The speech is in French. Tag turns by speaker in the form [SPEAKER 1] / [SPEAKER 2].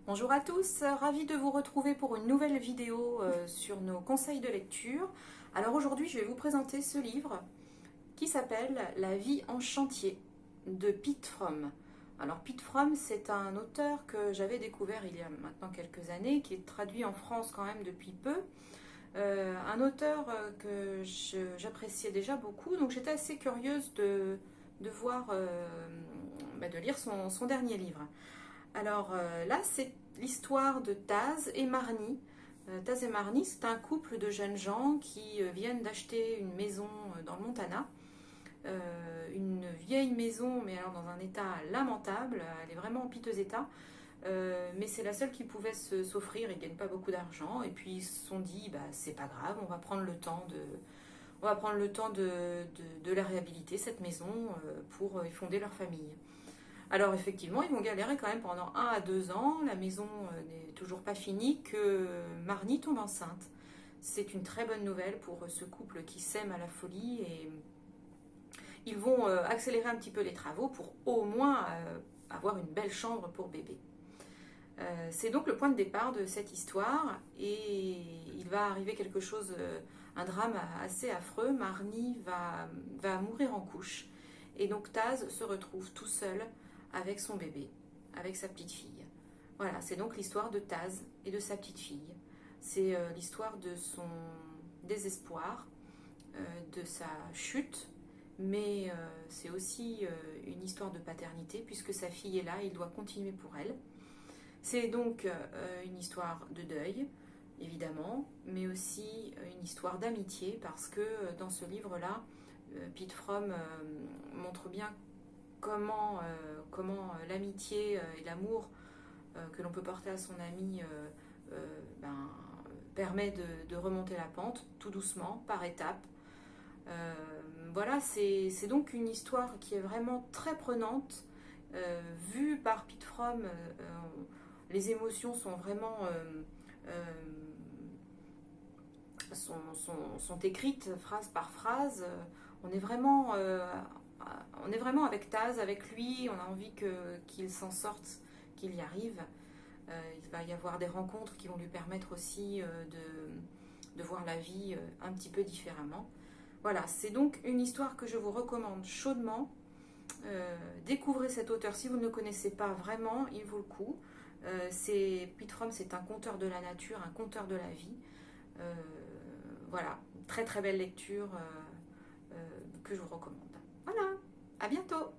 [SPEAKER 1] Bonjour à tous, ravie de vous retrouver pour une nouvelle vidéo sur nos conseils de lecture. Alors aujourd'hui, je vais vous présenter ce livre qui s'appelle La vie en chantier de Pete Fromm. Alors Pete Fromm, c'est un auteur que j'avais découvert il y a maintenant quelques années, qui est traduit en France quand même depuis peu. Un auteur que j'appréciais déjà beaucoup, donc j'étais assez curieuse de voir, de lire son dernier livre. Alors là, c'est l'histoire de Taz et Marnie. Taz et Marnie, c'est un couple de jeunes gens qui viennent d'acheter une maison dans le Montana. Une vieille maison, mais alors dans un état lamentable. Elle est vraiment en piteux état. Mais c'est la seule qui pouvait s'offrir. Ils ne gagnent pas beaucoup d'argent. Et puis ils se sont dit, bah, c'est pas grave, on va prendre le temps de la réhabiliter, cette maison, pour y fonder leur famille. Alors effectivement, ils vont galérer quand même pendant 1 à 2 ans. La maison n'est toujours pas finie que Marnie tombe enceinte. C'est une très bonne nouvelle pour ce couple qui s'aime à la folie et ils vont accélérer un petit peu les travaux pour au moins avoir une belle chambre pour bébé. C'est donc le point de départ de cette histoire et il va arriver quelque chose, un drame assez affreux. Marnie va mourir en couche et donc Taz se retrouve tout seul avec son bébé, avec sa petite fille. Voilà, c'est donc l'histoire de Taz et de sa petite fille. C'est l'histoire de son désespoir, de sa chute, mais c'est aussi une histoire de paternité puisque sa fille est là et il doit continuer pour elle. C'est donc une histoire de deuil, évidemment, mais aussi une histoire d'amitié, parce que dans ce livre-là, Pete Fromm montre bien comment l'amitié et l'amour que l'on peut porter à son ami permet de remonter la pente, tout doucement, par étapes. Euh, voilà, c'est donc une histoire qui est vraiment très prenante, vue par Pete Fromm. Les émotions sont vraiment sont écrites phrase par phrase. On est vraiment avec Taz, avec lui. On a envie qu'il s'en sorte, qu'il y arrive. Il va y avoir des rencontres qui vont lui permettre aussi de voir la vie un petit peu différemment. Voilà, c'est donc une histoire que je vous recommande chaudement. Découvrez cet auteur si vous ne le connaissez pas vraiment, il vaut le coup. Pete Fromm, c'est un conteur de la nature, un conteur de la vie. Euh, voilà, très très belle lecture que je vous recommande. Voilà, à bientôt.